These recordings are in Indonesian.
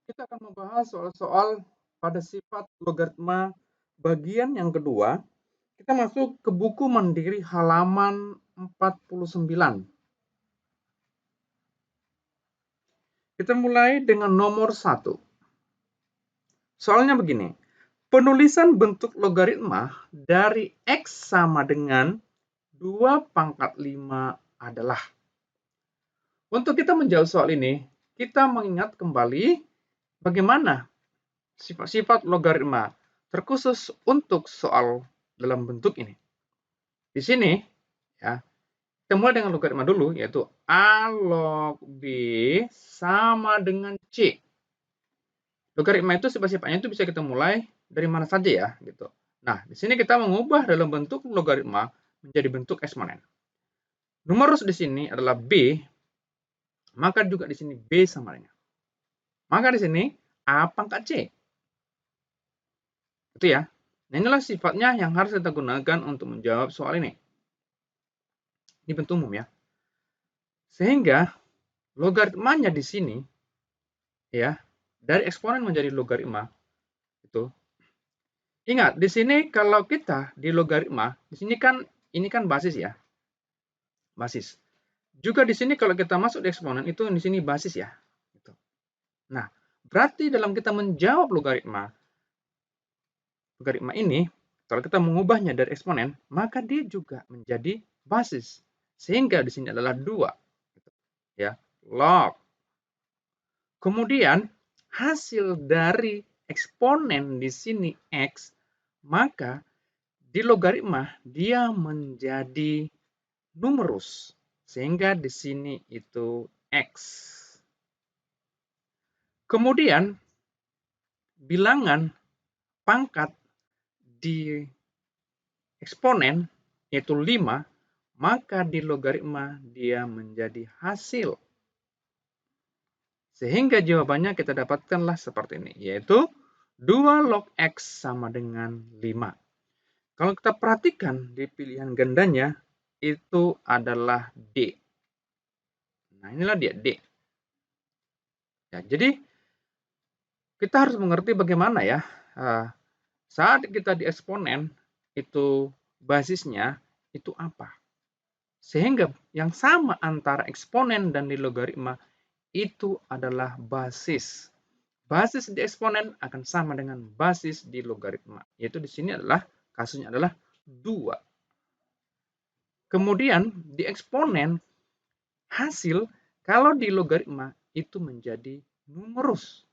Kita akan membahas soal-soal pada sifat logaritma bagian yang kedua. Kita masuk ke buku Mandiri halaman 49. Kita mulai dengan nomor 1. Soalnya begini, penulisan bentuk logaritma dari X sama dengan 2 pangkat 5 adalah. Untuk kita menjawab soal ini, kita mengingat kembali bagaimana sifat-sifat logaritma terkhusus untuk soal dalam bentuk ini. Di sini, ya, kita mulai dengan logaritma dulu, yaitu A log B sama dengan C. Logaritma itu sifat-sifatnya itu bisa kita mulai dari mana saja ya, gitu. Nah, di sini kita mengubah dalam bentuk logaritma menjadi bentuk eksponen. Numerus di sini adalah B, maka juga di sini B sama dengan. Maka di sini A pangkat C. Itu ya. Nah, inilah sifatnya yang harus kita gunakan untuk menjawab soal ini. Ini bentuk umum ya. Sehingga logaritmanya di sini ya, dari eksponen menjadi logaritma itu. Ingat, di sini kalau kita di logaritma, di sini kan ini kan basis ya. Basis. Juga di sini kalau kita masuk di eksponen itu di sini basis ya. Gitu. Nah, berarti dalam kita menjawab logaritma ini, kalau kita mengubahnya dari eksponen, maka dia juga menjadi basis. Sehingga di sini adalah 2. Ya, log. Kemudian hasil dari eksponen di sini X, maka di logaritma dia menjadi numerus. Sehingga di sini itu X. Kemudian bilangan pangkat di eksponen yaitu 5, maka di logaritma dia menjadi hasil. Sehingga jawabannya kita dapatkanlah seperti ini, yaitu 2 log X sama dengan 5. Kalau kita perhatikan di pilihan gandanya, itu adalah D. Nah, inilah dia, D. Ya, jadi, kita harus mengerti bagaimana ya, saat kita di eksponen, itu basisnya itu apa. Sehingga yang sama antara eksponen dan di logaritma itu adalah basis. Basis di eksponen akan sama dengan basis di logaritma. Yaitu di sini adalah kasusnya adalah 2. Kemudian di eksponen hasil kalau di logaritma itu menjadi numerus.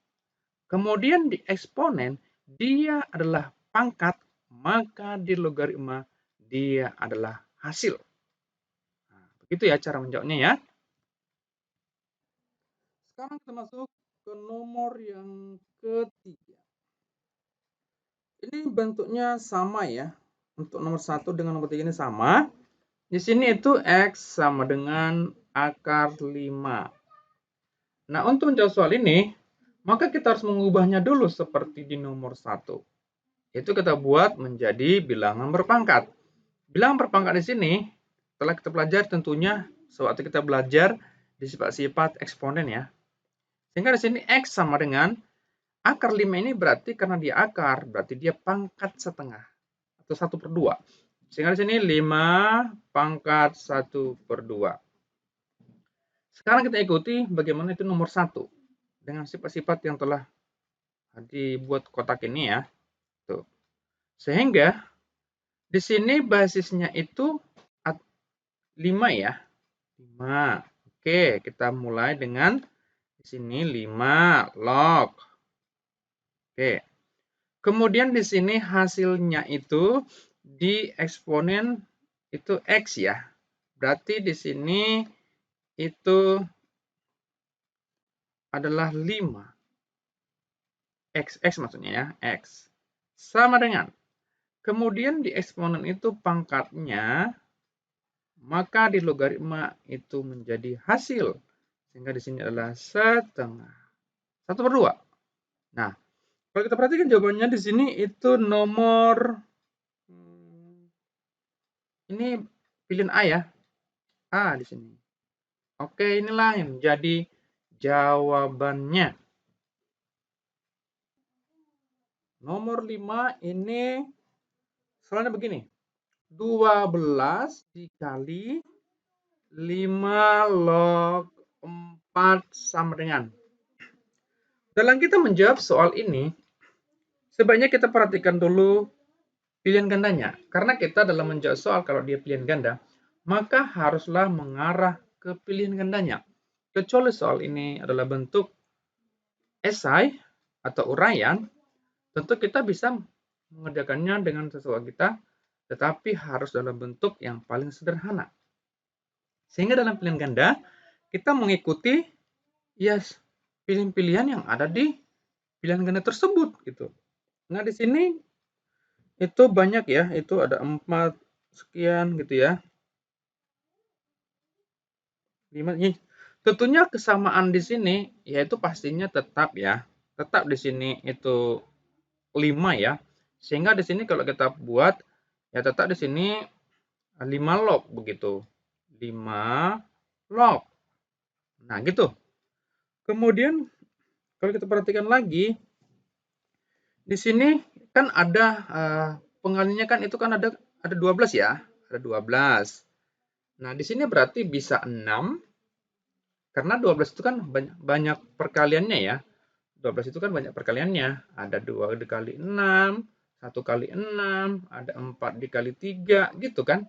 Kemudian di eksponen dia adalah pangkat, maka di logaritma dia adalah hasil. Nah, begitu ya cara menjawabnya ya. Sekarang kita masuk ke nomor yang ketiga. Ini bentuknya sama ya. Untuk nomor 1 dengan nomor 3 ini sama. Di sini itu X sama dengan akar 5. Nah, untuk menjawab soal ini, maka kita harus mengubahnya dulu seperti di nomor 1. Itu kita buat menjadi bilangan berpangkat. Bilangan berpangkat di sini, setelah kita pelajari tentunya, sewaktu kita belajar di sifat-sifat eksponen ya. Sehingga di sini X sama dengan akar 5 ini berarti karena dia akar, berarti dia pangkat setengah. Atau 1/2. Sehingga di sini 5 pangkat 1/2. Sekarang kita ikuti bagaimana itu nomor 1. Dengan sifat-sifat yang telah dibuat kotak ini ya. Tuh. Sehingga di sini basisnya itu 5 ya. 5. Oke, kita mulai dengan di sini 5 log. Oke. Kemudian di sini hasilnya itu di eksponen itu X ya. Berarti di sini itu adalah 5. X maksudnya ya, X. Sama dengan. Kemudian di eksponen itu pangkatnya, maka di logaritma itu menjadi hasil. Sehingga di sini adalah setengah. 1/2. Nah, kalau kita perhatikan jawabannya di sini itu nomor ini pilihan A ya. A di sini. Oke, inilah yang menjadi jawabannya. Nomor 5 ini soalnya begini. 12 dikali 5 log 4 sama dengan. Dalam kita menjawab soal ini, sebaiknya kita perhatikan dulu pilihan gandanya. Karena kita dalam menjawab soal kalau dia pilihan ganda, maka haruslah mengarah ke pilihan gandanya. Kecuali soal ini adalah bentuk esai atau uraian, tentu kita bisa mengerjakannya dengan sesuai kita, tetapi harus dalam bentuk yang paling sederhana. Sehingga dalam pilihan ganda, kita mengikuti pilihan-pilihan yang ada di pilihan ganda tersebut gitu. Nah, di sini itu banyak ya, itu ada 4 sekian gitu ya. 5 nih. Tentunya kesamaan di sini yaitu pastinya tetap ya. Tetap di sini itu 5 ya. Sehingga di sini kalau kita buat ya tetap di sini 5 log begitu. 5 log. Nah, gitu. Kemudian kalau kita perhatikan lagi di sini kan ada pengalinya kan itu kan ada 12 ya. Ada 12. Nah, di sini berarti bisa 6 karena 12 itu kan banyak perkaliannya ya. 12 itu kan banyak perkaliannya. Ada 2 dikali 6, 1 kali 6, ada 4 dikali 3, gitu kan.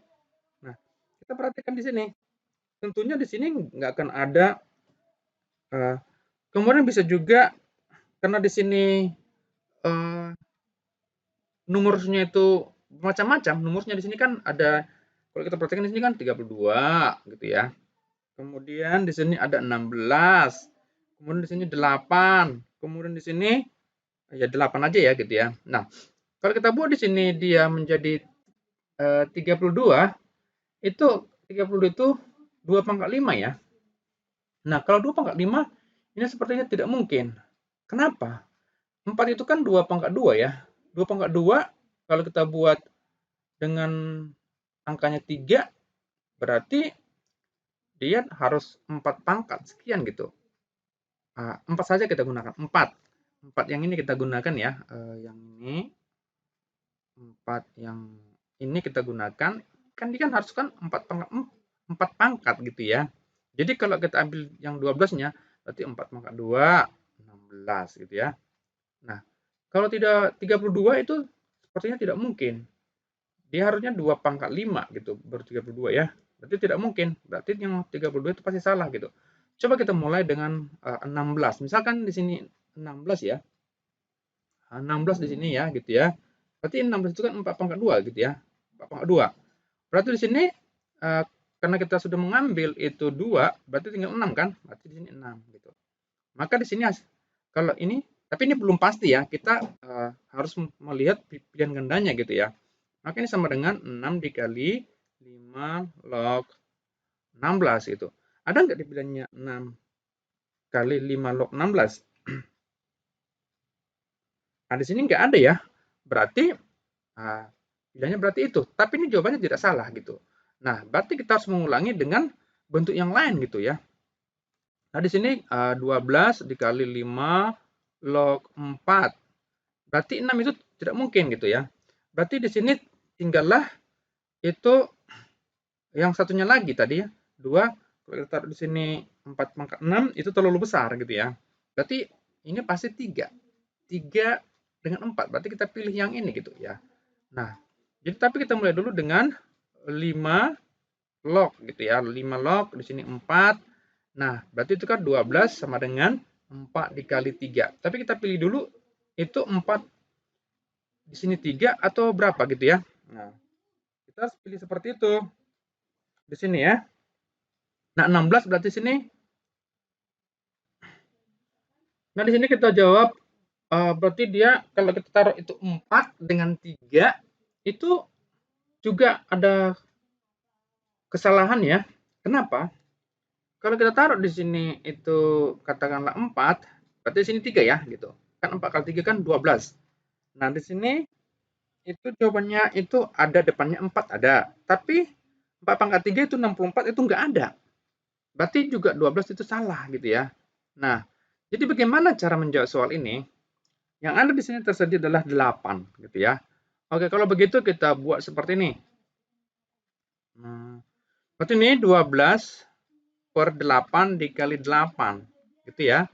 Nah, kita perhatikan di sini. Tentunya di sini nggak akan ada. Kemudian bisa juga, karena di sini nomornya itu macam-macam. Nomornya di sini kan ada, kalau kita perhatikan di sini kan 32, gitu ya. Kemudian di sini ada 16. Kemudian di sini 8. Kemudian di sini ya 8 aja ya gitu ya. Nah, kalau kita buat di sini dia menjadi 32, itu 32 itu 2 pangkat 5 ya. Nah, kalau 2 pangkat 5 ini sepertinya tidak mungkin. Kenapa? 4 itu kan 2 pangkat 2 ya. 2 pangkat 2 kalau kita buat dengan angkanya 3 berarti dia harus 4 pangkat sekian gitu. 4 saja kita gunakan, 4. 4 yang ini kita gunakan ya, yang ini 4 yang ini kita gunakan, kan dia kan harus kan 4 pangkat gitu ya. Jadi kalau kita ambil yang 12-nya, berarti 4 pangkat 2, 16 gitu ya. Nah, kalau tidak 32 itu sepertinya tidak mungkin. Dia harusnya 2 pangkat 5 gitu, baru 32 ya. Berarti tidak mungkin. Berarti yang 32 itu pasti salah gitu. Coba kita mulai dengan 16. Misalkan di sini 16 ya. 16 di sini ya gitu ya. Berarti 16 itu kan 4 pangkat 2 gitu ya. 4 pangkat 2. Berarti di sini karena kita sudah mengambil itu 2, berarti tinggal 6 kan? Berarti di sini 6 gitu. Maka di sini kalau ini, tapi ini belum pasti ya. Kita harus melihat pilihan gandanya gitu ya. Maka ini sama dengan 6 dikali 5 log 16 gitu. Ada nggak di pilihannya 6 kali 5 log 16? Nah, di sini nggak ada ya. Berarti pilihannya berarti itu. Tapi ini jawabannya tidak salah gitu. Nah, berarti kita harus mengulangi dengan bentuk yang lain gitu ya. Nah, di sini 12 dikali 5 log 4. Berarti 6 itu tidak mungkin gitu ya. Berarti di sini tinggallah itu yang satunya lagi tadi ya. 2, kalau kita taruh di sini 4 pangkat 6 itu terlalu besar gitu ya. Berarti ini pasti 3. 3 dengan 4. Berarti kita pilih yang ini gitu ya. Nah, jadi tapi kita mulai dulu dengan 5 log gitu ya. 5 log di sini 4. Nah, berarti itu kan 12 sama dengan 4 dikali 3. Tapi kita pilih dulu itu 4 di sini 3 atau berapa gitu ya. Nah, kita harus pilih seperti itu. Di sini ya. Nah, 16 berarti sini. Nah, di sini kita jawab berarti dia kalau kita taruh itu 4 dengan 3 itu juga ada kesalahan ya. Kenapa? Kalau kita taruh di sini itu katakanlah 4, berarti di sini 3 ya gitu. Kan 4 kali 3 kan 12. Nah, di sini itu jawabannya itu ada depannya 4 ada. Tapi 4 pangkat 3 itu 64 itu enggak ada. Berarti juga 12 itu salah gitu ya. Nah, jadi bagaimana cara menjawab soal ini? Yang ada di sini tersedia adalah 8 gitu ya. Oke, kalau begitu kita buat seperti ini. Nah, berarti ini 12 per 8 dikali 8 gitu ya.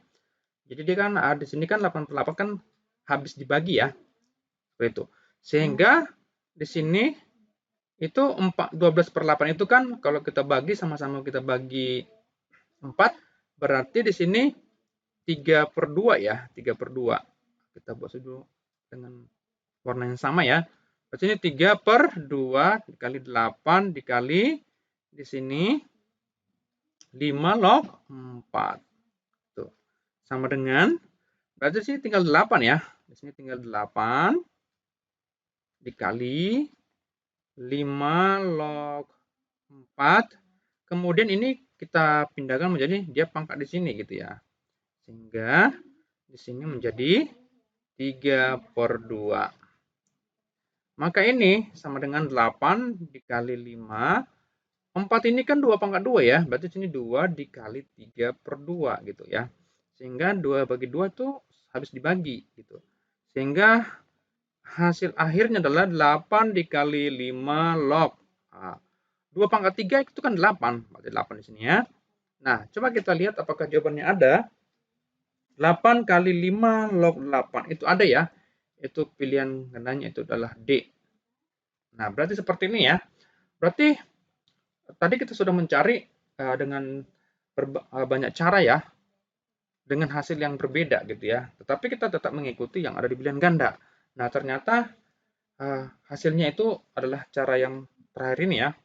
Jadi dia kan di sini kan 88 kan habis dibagi ya. Seperti itu. Sehingga di sini itu 12 per 8 itu kan kalau kita bagi sama-sama kita bagi 4 berarti di sini 3 per 2 ya, 3 per 2. Kita buat dulu dengan warna yang sama ya. Berarti ini 3 per 2 dikali 8 dikali di sini 5 log 4. Tuh. Sama dengan berarti di sini tinggal 8 ya. Di sini tinggal 8 dikali 5 log 4. Kemudian ini kita pindahkan menjadi dia pangkat di sini gitu ya. Sehingga di sini menjadi 3 per 2. Maka ini sama dengan 8 dikali 5. 4 ini kan 2 pangkat 2 ya. Berarti sini 2 dikali 3 per 2 gitu ya. Sehingga 2 bagi 2 itu habis dibagi gitu. Sehingga hasil akhirnya adalah 8 dikali 5 log. Nah, 2 pangkat 3 itu kan 8. Berarti 8 di sini ya. Nah, coba kita lihat apakah jawabannya ada. 8 kali 5 log 8 itu ada ya. Itu pilihan gandanya itu adalah D. Nah, berarti seperti ini ya. Berarti tadi kita sudah mencari dengan banyak cara ya, dengan hasil yang berbeda gitu ya. Tetapi kita tetap mengikuti yang ada di pilihan ganda. Nah, ternyata hasilnya itu adalah cara yang terakhir ini ya.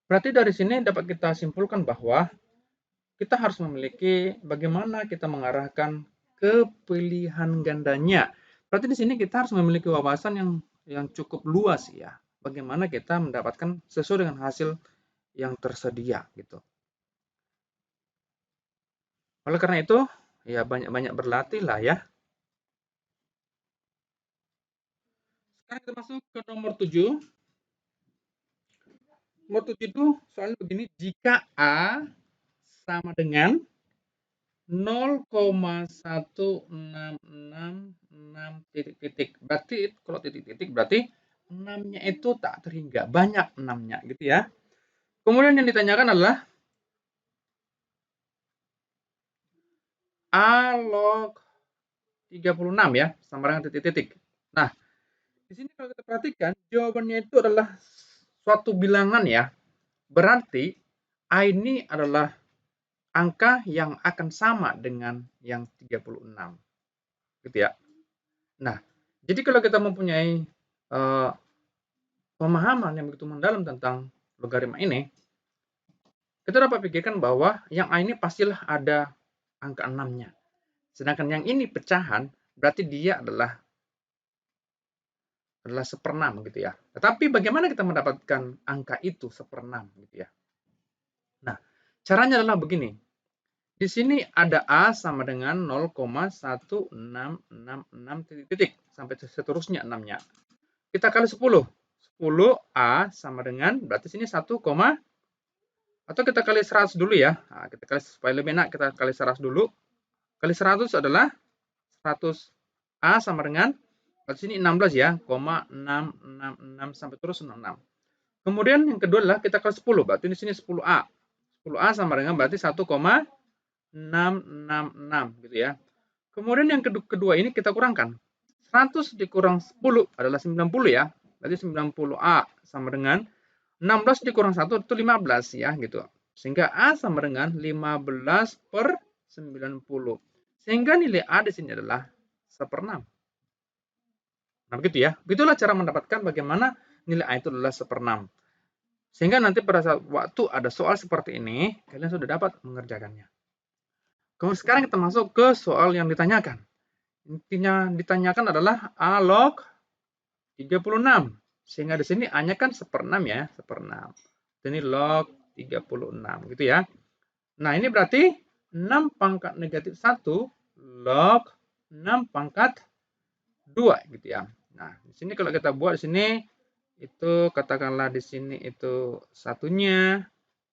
Berarti dari sini dapat kita simpulkan bahwa kita harus memiliki bagaimana kita mengarahkan ke pilihan gandanya. Berarti di sini kita harus memiliki wawasan yang cukup luas ya. Bagaimana kita mendapatkan sesuai dengan hasil yang tersedia gitu. Oleh karena itu, ya banyak-banyak berlatih lah ya. Sekarang kita masuk ke nomor 7. Nomor 7 itu soalnya begini, jika A sama dengan 0,1666 titik-titik. Berarti kalau titik-titik berarti 6-nya itu tak terhingga, banyak 6-nya gitu ya. Kemudian yang ditanyakan adalah A log 36 ya, sama dengan titik-titik. Nah, di sini kalau kita perhatikan jawabannya itu adalah suatu bilangan ya. Berarti A ini adalah angka yang akan sama dengan yang 36. Gitu ya. Nah, jadi kalau kita mempunyai pemahaman yang begitu mendalam tentang logaritma ini, kita dapat pikirkan bahwa yang A ini pastilah ada angka 6-nya. Sedangkan yang ini pecahan, berarti dia adalah seperenam gitu ya. Tetapi bagaimana kita mendapatkan angka itu seperenam gitu ya. Nah, caranya adalah begini. Di sini ada A sama dengan 0,1666 titik-titik sampai seterusnya 6-nya. Kita kali 10. 10 A sama dengan berarti sini 1, atau kita kali 100 dulu ya. Nah, kita kali supaya lebih enak kita kali 100 dulu. Kali 100 adalah 100 A sama dengan berarti sini 16 ya, 666 sampai terus 66. Kemudian yang kedua adalah kita kali 10, berarti di sini 10A. 10A sama dengan berarti 1,666 gitu ya. Kemudian yang kedua ini kita kurangkan. 100 dikurang 10 adalah 90 ya. Berarti 90A sama dengan 16 dikurang 1 itu 15 ya gitu. Sehingga A sama dengan 15 per 90. Sehingga nilai A di sini adalah 1/6. Nah begitu ya. Begitulah cara mendapatkan bagaimana nilai A itu adalah 1/6. Sehingga nanti pada saat waktu ada soal seperti ini, kalian sudah dapat mengerjakannya. Kemudian sekarang kita masuk ke soal yang ditanyakan. Intinya ditanyakan adalah A log 36. Sehingga di sini A-nya kan 1/6 ya, 1/6. Ini log 36 gitu ya. Nah, ini berarti 6 pangkat negatif 1 log 6 pangkat 2 gitu ya. Nah, di sini kalau kita buat di sini itu katakanlah di sini itu satunya,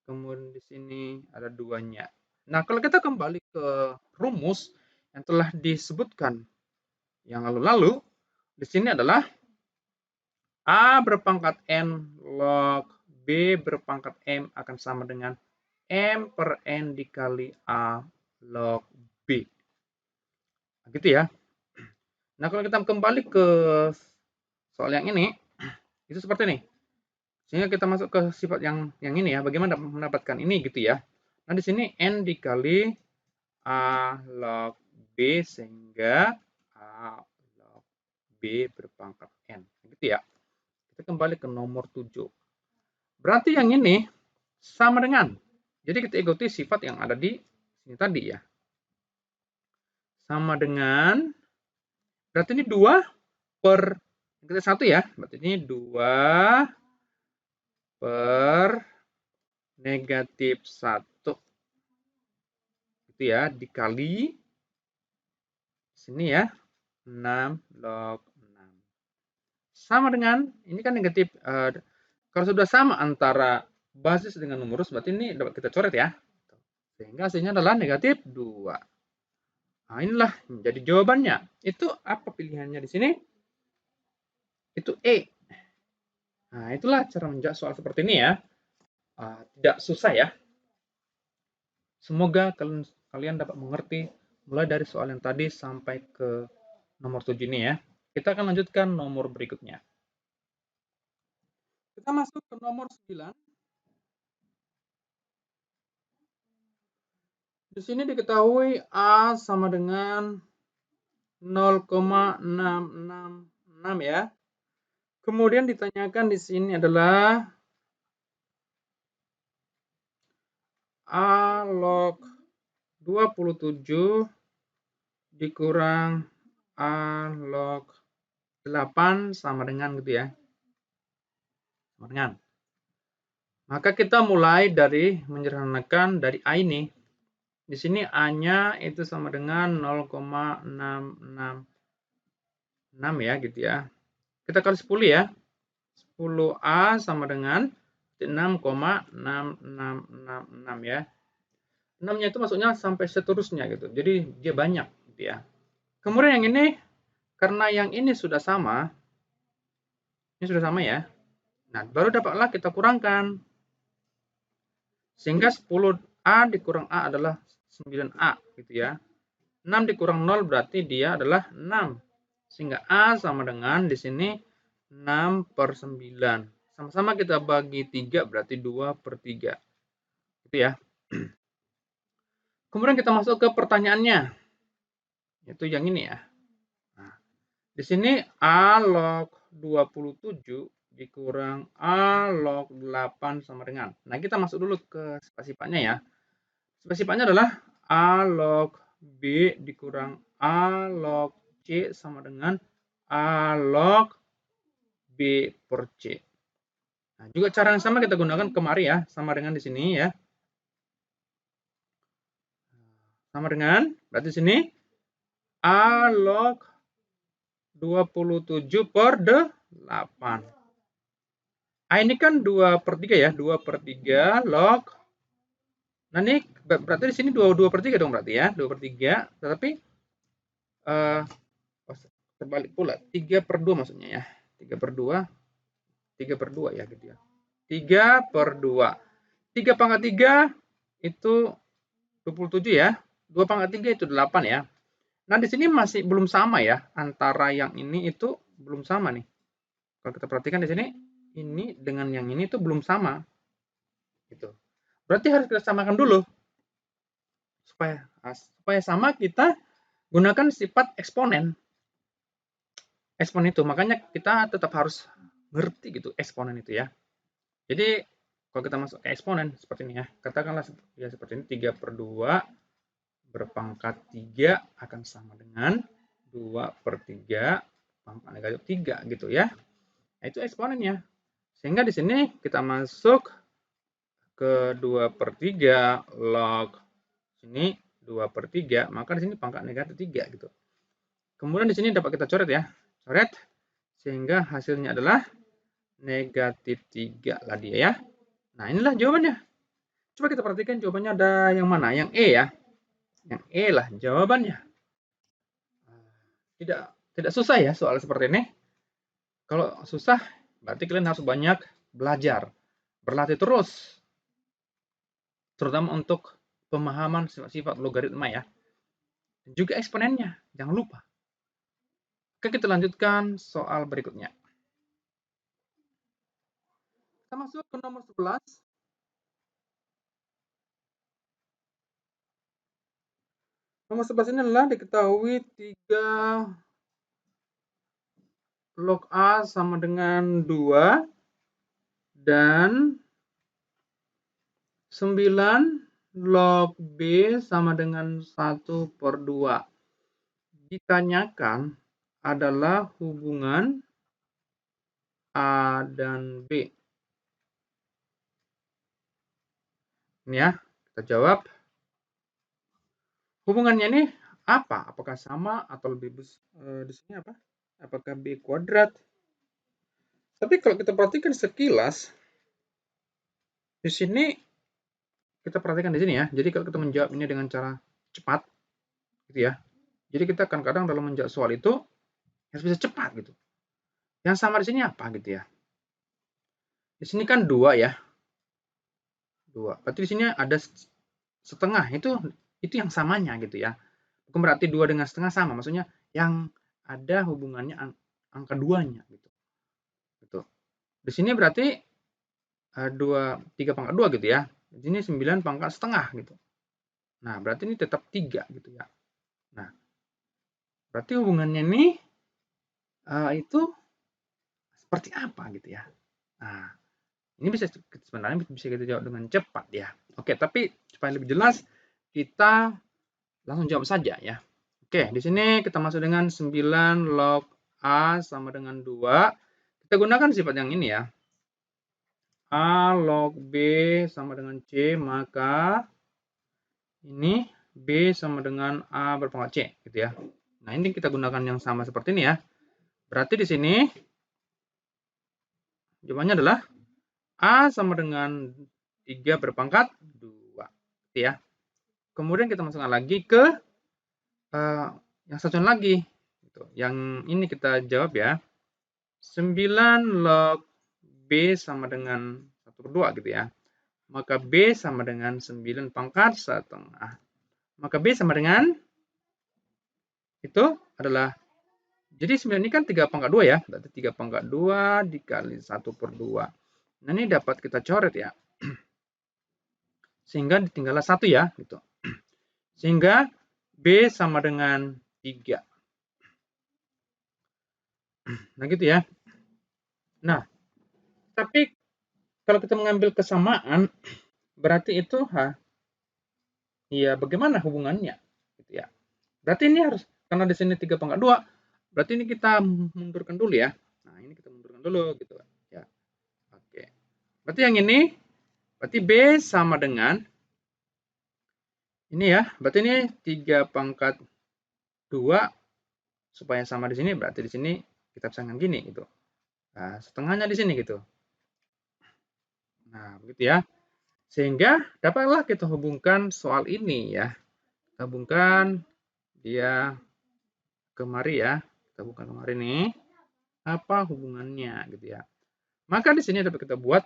kemudian di sini ada 2-nya. Nah, kalau kita kembali ke rumus yang telah disebutkan yang lalu-lalu, di sini adalah A berpangkat N log B berpangkat M akan sama dengan M per N dikali A log B. Gitu ya. Nah, kalau kita kembali ke soal yang ini, itu seperti ini. Sehingga kita masuk ke sifat yang ini ya. Bagaimana mendapatkan ini gitu ya. Nah, di sini N dikali A log B sehingga A log B berpangkat N. Gitu ya. Kita kembali ke nomor 7. Berarti yang ini sama dengan. Jadi kita ikuti sifat yang ada di sini tadi ya. Sama dengan, berarti ini 2 per, kita 1 ya. Berarti ini 2 per negatif 1. Itu ya, dikali sini ya, 6 log 6. Sama dengan, ini kan negatif, kalau sudah sama antara basis dengan numerus, berarti ini dapat kita coret ya. Sehingga hasilnya adalah negatif 2. Nah, inilah menjadi jawabannya. Itu apa pilihannya di sini? Itu E. Nah, itulah cara menjawab soal seperti ini ya. Tidak susah ya. Semoga kalian dapat mengerti mulai dari soal yang tadi sampai ke nomor 7 ini ya. Kita akan lanjutkan nomor berikutnya. Kita masuk ke nomor 9. Di sini diketahui A sama dengan 0,666 ya. Kemudian ditanyakan di sini adalah A log 27 dikurang A log 8 sama dengan gitu ya. Sama dengan. Maka kita mulai dari menyederhanakan dari A ini. Di sini A-nya itu sama dengan 0,666 ya gitu ya. Kita kali 10 ya. 10A sama dengan 6,6666 ya. 6-nya itu maksudnya sampai seterusnya gitu. Jadi dia banyak gitu ya. Kemudian yang ini, karena yang ini sudah sama, ini sudah sama ya. Nah, baru dapatlah kita kurangkan. Sehingga 10A dikurang A adalah 9A gitu ya. 6 dikurang 0 berarti dia adalah 6. Sehingga A sama dengan di sini 6 per 9. Sama-sama kita bagi 3 berarti 2 per 3. Gitu ya. Kemudian kita masuk ke pertanyaannya. Yaitu yang ini ya. Nah, di sini A log 27 dikurang A log 8 sama dengan. Nah, kita masuk dulu ke sifat-sifatnya ya. Sifat-sifatnya adalah A log B dikurang A log C sama dengan A log B per C. Nah, juga cara yang sama kita gunakan kemari ya, sama dengan di sini ya. Sama dengan, berarti sini A log 27 per 8. A ini kan 2 per 3 ya, 2 per 3 log. Nah ini berarti di sini 2 per 3 dong berarti ya, 2 per 3. Tetapi terbalik pula, 3 per 2 maksudnya ya. 3 per 2, 3 per 2 ya gitu ya. 3 per 2. 3 pangkat 3 itu 27 ya. 2 pangkat 3 itu 8 ya. Nah di sini masih belum sama ya, antara yang ini itu belum sama nih. Kalau kita perhatikan di sini, ini dengan yang ini itu belum sama. Gitu. Berarti harus kita samakan dulu. Supaya sama kita gunakan sifat eksponen. Eksponen itu, makanya kita tetap harus ngerti gitu eksponen itu ya. Jadi kalau kita masuk ke eksponen seperti ini ya, katakanlah ya seperti ini 3 per 2 berpangkat 3 akan sama dengan 2 per 3 pangkat negatif 3 gitu ya. Nah, itu eksponennya. Sehingga di sini kita masuk ke 2 per 3 log sini 2 per 3, maka di sini pangkat negatif 3 gitu. Kemudian di sini dapat kita coret ya. Coret sehingga hasilnya adalah negatif 3 lah dia ya. Nah, inilah jawabannya. Coba kita perhatikan jawabannya ada yang mana? Yang E ya. Yang E lah jawabannya. Tidak susah ya soal seperti ini. Kalau susah, berarti kalian harus banyak belajar, berlatih terus, terutama untuk pemahaman sifat-sifat logaritma ya. Dan juga eksponennya, jangan lupa. Oke, kita lanjutkan soal berikutnya. Kita masuk ke nomor 11. Nomor 11 ini adalah diketahui 3 log A sama dengan 2 dan 9 log B sama dengan 1/2. Ditanyakan adalah hubungan A dan B. Ini ya, kita jawab. Hubungannya ini apa? Apakah sama atau lebih besar? Di sini apa? Apakah B kuadrat? Tapi kalau kita perhatikan sekilas, di sini kita perhatikan di sini ya. Jadi kalau kita menjawab ini dengan cara cepat, gitu ya. Jadi kita kadang-kadang dalam menjawab soal itu harus bisa cepat gitu. Yang sama di sini apa gitu ya? Di sini kan 2 ya. 2. Berarti di sini ada setengah. Itu yang samanya gitu ya. Bukan berarti 2 dengan setengah sama. Maksudnya yang ada hubungannya angka 2-nya gitu. Gitu. Di sini berarti 3 pangkat 2 gitu ya. Di sini 9 pangkat setengah gitu. Nah, berarti ini tetap 3 gitu ya. Nah, berarti hubungannya ini itu seperti apa gitu ya. Nah, ini sebenarnya bisa kita jawab dengan cepat ya. Oke, tapi supaya lebih jelas kita langsung jawab saja ya. Oke, di sini kita masuk dengan 9 log A sama dengan 2. Kita gunakan sifat yang ini ya. A log B sama dengan C, maka ini B sama dengan A berpangkat C gitu ya. Nah, ini kita gunakan yang sama seperti ini ya. Berarti di sini jawabannya adalah A sama dengan 3 berpangkat 2 gitu ya. Kemudian kita masukkan lagi ke yang satu lagi gitu. Yang ini kita jawab ya. 9 log B sama dengan 1/2 gitu ya. Maka B sama dengan 9 pangkat setengah. Maka B sama dengan itu adalah, jadi 9 ini kan 3 pangkat 2 ya. Berarti 3 pangkat 2 dikali 1/2. Nah, ini dapat kita coret ya. Sehingga ditinggallah 1 ya gitu. Sehingga B sama dengan 3. Nah, gitu ya. Nah, tapi kalau kita mengambil kesamaan, berarti itu ya bagaimana hubungannya gitu ya. Berarti ini harus, karena di sini 3 pangkat 2, berarti ini kita mundurkan dulu ya. Nah, ini kita mundurkan dulu gitu ya. Oke. Berarti yang ini berarti B sama dengan ini ya. Berarti ini 3 pangkat 2 supaya sama di sini, berarti di sini kita pisahkan gini gitu. Nah, setengahnya di sini gitu. Nah, begitu ya. Sehingga dapatlah kita hubungkan soal ini ya. Kita hubungkan dia kemari ya. Kita hubungkan kemari nih. Apa hubungannya gitu ya. Maka di sini dapat kita buat,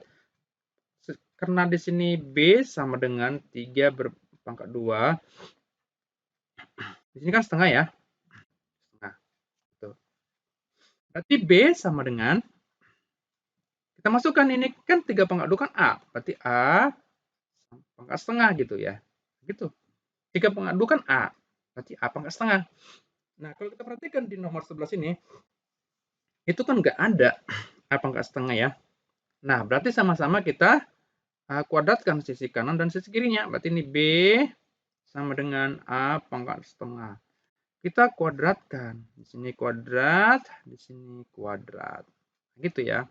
karena di sini B sama dengan 3 berpangkat 2. Di sini kan setengah ya. Nah, gitu. Berarti B sama dengan, kita masukkan ini kan 3 pangkat 2 kan A. Berarti A pangkat setengah gitu ya. Gitu. 3 pangkat 2 kan A. Berarti A pangkat setengah. Nah, kalau kita perhatikan di nomor 11 ini, itu kan nggak ada A pangkat setengah ya. Nah, berarti sama-sama kita kuadratkan sisi kanan dan sisi kirinya. Berarti ini B sama dengan A pangkat setengah. Kita kuadratkan. Di sini kuadrat, di sini kuadrat. Gitu ya.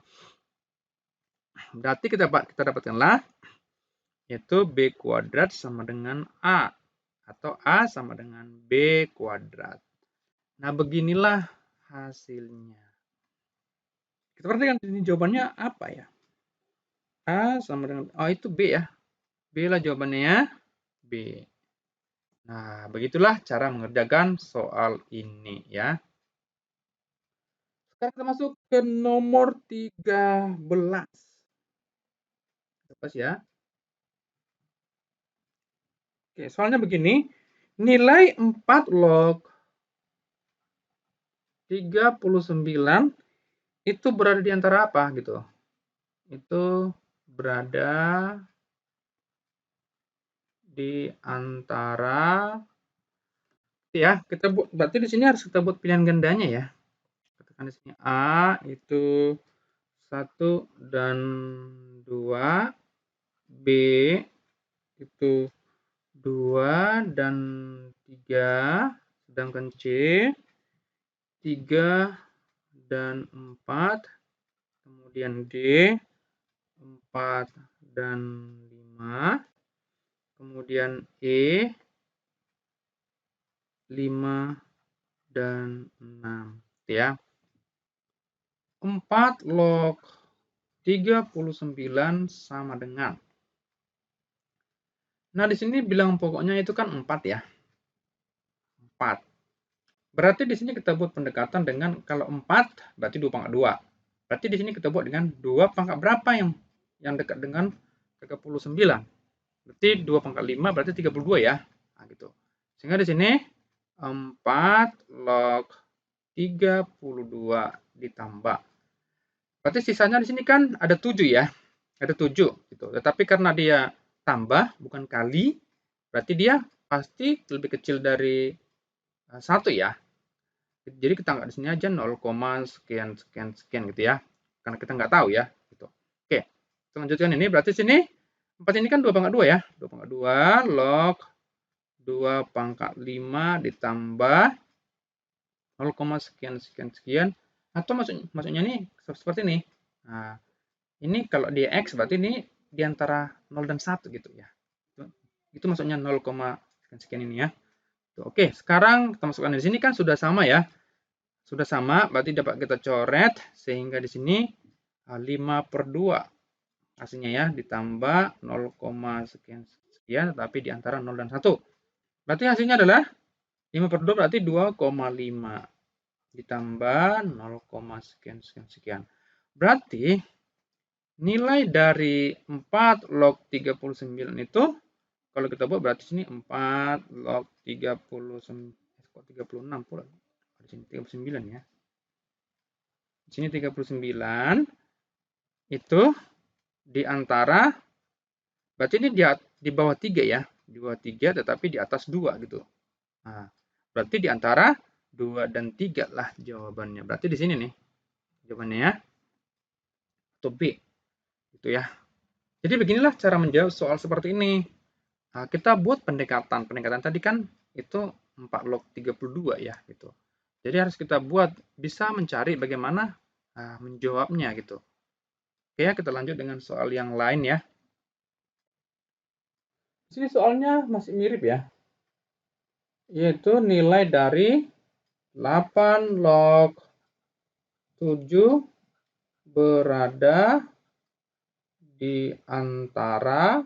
Berarti kita dapatkanlah yaitu B kuadrat sama dengan A. Atau A sama dengan B kuadrat. Nah, beginilah hasilnya. Kita perhatikan di sini jawabannya apa ya? A sama dengan, oh itu B ya. B lah jawabannya ya. B. Nah, begitulah cara mengerjakan soal ini ya. Sekarang kita masuk ke nomor 13. Pas ya. Oke, soalnya begini. Nilai 4 log 39 itu berada di antara apa gitu? Itu berada di antara ya, kita buat berarti di sini harus kita buat pilihan gandanya ya. Katakan di sini A itu 1 dan 2, B itu 2 dan 3, sedangkan C 3 dan 4, kemudian D 4 dan 5, kemudian E 5 dan 6 ya. 4 log 39 sama dengan. Nah, di sini bilangan pokoknya itu kan 4 ya. 4. Berarti di sini kita buat pendekatan dengan kalau 4 berarti 2 pangkat 2. Berarti di sini kita buat dengan 2 pangkat berapa yang dekat dengan 39. Berarti 2 pangkat 5 berarti 32 ya. Nah, gitu. Sehingga di sini 4 log 32 ditambah. Berarti sisanya di sini kan ada 7 ya. Ada 7 gitu. Tetapi karena dia tambah bukan kali, berarti dia pasti lebih kecil dari 1 ya. Jadi kita nggak di sini aja 0, sekian sekian sekian gitu ya. Karena kita nggak tahu ya gitu. Oke. Kita lanjutkan ini berarti sini 4 ini kan 2 pangkat 2 ya. 2 pangkat 2 log 2 pangkat 5 ditambah 0, sekian sekian sekian, atau maksudnya ini seperti ini. Nah, ini kalau di X berarti ini di antara 0 dan 1 gitu ya. Itu maksudnya 0, sekian sekian ini ya. Oke, sekarang kita masukkan di sini kan sudah sama ya. Sudah sama, berarti dapat kita coret sehingga di sini 5/2 hasilnya ya, ditambah 0, sekian sekian, tapi di antara 0 dan 1. Berarti hasilnya adalah 5/2 berarti 2,5 ditambah 0, sekian sekian sekian. Berarti nilai dari 4 log 39 itu kalau kita buat berarti sini 4 log 36 pula. Di sini 39 ya. Di sini 39 itu di antara berarti ini di bawah 3 ya. Di bawah 3 tetapi di atas 2 gitu. Nah, berarti di antara 2 dan 3 lah jawabannya. Berarti di sini nih jawabannya ya. Atau B. Gitu ya. Jadi beginilah cara menjawab soal seperti ini. Nah, kita buat pendekatan. Pendekatan tadi kan itu 4 log 32 ya gitu. Jadi harus kita buat bisa mencari bagaimana menjawabnya gitu. Oke, kita lanjut dengan soal yang lain ya. Di sini soalnya masih mirip ya. Yaitu nilai dari 8 log 7 berada di antara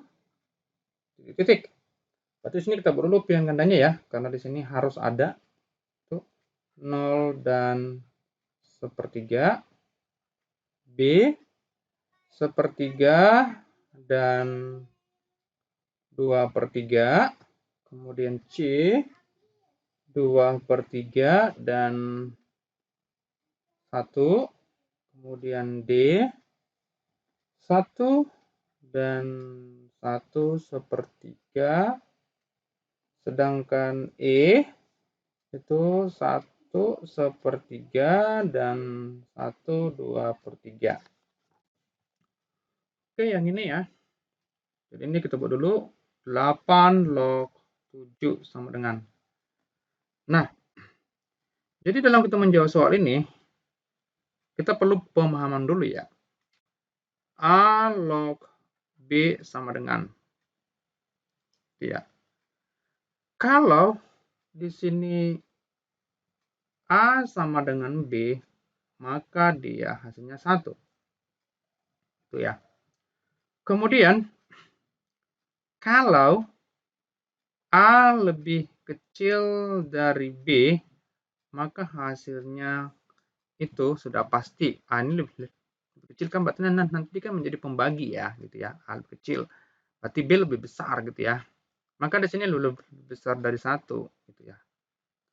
titik. Berarti sini kita buat dulu pilihan gandanya ya, karena di sini harus ada tuh 0 dan sepertiga, B sepertiga dan 2/3, kemudian C 2/3 dan 1, kemudian D 1 dan 1/3, sedangkan E itu 1/3 dan 1/2/3. Oke, yang ini ya. Jadi ini kita buat dulu 8 log 7 sama dengan. Nah, jadi dalam kita menjawab soal ini, kita perlu pemahaman dulu ya. A log B sama dengan. Ya. Kalau di sini A sama dengan B, maka dia hasilnya 1. Itu ya. Kemudian, kalau A lebih kecil dari B, maka hasilnya itu sudah pasti ini lebih kecil kan, berarti nanti kan menjadi pembagi ya gitu ya. A lebih kecil berarti B lebih besar gitu ya. Maka di sini lebih besar dari 1 gitu ya.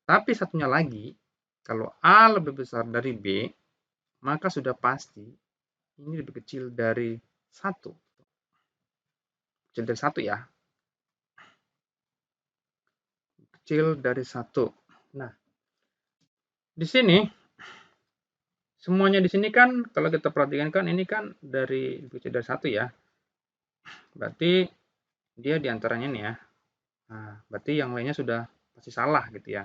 Tapi satunya lagi, kalau A lebih besar dari B, maka sudah pasti ini lebih kecil dari 1. Kecil dari 1 ya. Kecil dari 1. Nah, di sini semuanya di sini kan kalau kita perhatikan kan ini kan dari lebih kecil dari 1 ya. Berarti dia diantaranya nih ya. Nah, berarti yang lainnya sudah pasti salah gitu ya.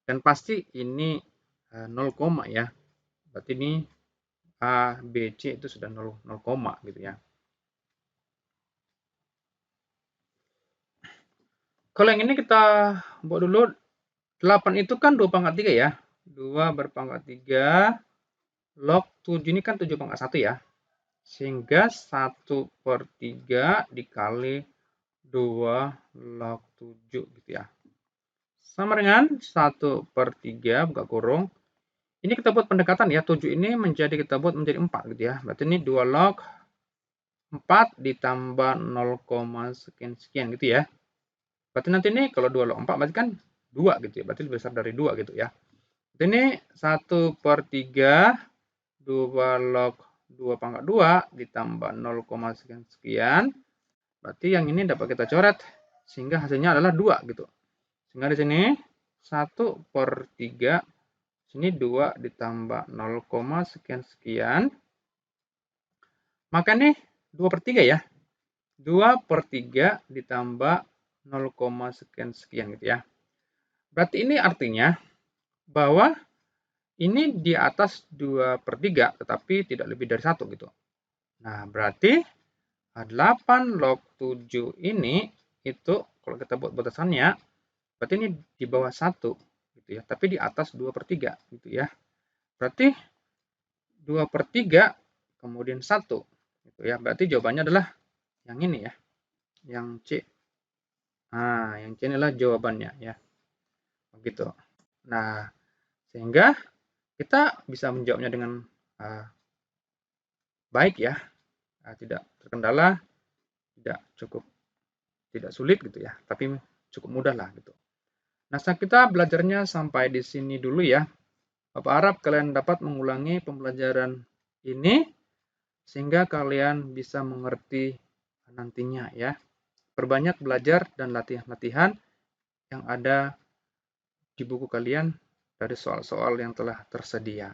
Dan pasti ini 0, ya. Berarti ini A, B, C itu sudah 0, gitu ya. Kalau yang ini kita buat dulu 8 itu kan 2 pangkat 3 ya. 2 berpangkat 3 log 7 ini kan 7 pangkat 1 ya. Sehingga 1/3 dikali 2 log 7 gitu ya. Sama dengan 1/3 buka kurung. Ini kita buat pendekatan ya. 7 ini kita buat menjadi 4 gitu ya. Berarti ini 2 log 4 ditambah 0, sekian gitu ya. Berarti nanti ini kalau 2 log 4 berarti kan 2 gitu ya. Berarti lebih besar dari 2 gitu ya. Berarti ini 1/3 2 log 2 pangkat 2 ditambah 0, sekian. Berarti yang ini dapat kita coret sehingga hasilnya adalah 2 gitu. Sehingga di sini 1/3 sini 2 ditambah 0, sekian. Maka nih 2/3 ya. 2/3 ditambah 0, sekian gitu ya. Berarti ini artinya bahwa ini di atas 2/3 tetapi tidak lebih dari 1 gitu. Nah, berarti 8 log 7 ini itu kalau kita buat batasannya berarti ini di bawah 1 gitu ya, tapi di atas 2/3 gitu ya. Berarti 2/3 kemudian 1 gitu ya. Berarti jawabannya adalah yang ini ya. Yang C. Nah, yang C inilah jawabannya ya. Begitu. Nah, sehingga kita bisa menjawabnya dengan baik ya. Tidak terkendala, tidak sulit gitu ya, tapi cukup mudah lah gitu. Nah, kita belajarnya sampai di sini dulu ya. Bapak harap kalian dapat mengulangi pembelajaran ini sehingga kalian bisa mengerti nantinya ya. Perbanyak belajar dan latihan-latihan yang ada di buku kalian dari soal-soal yang telah tersedia.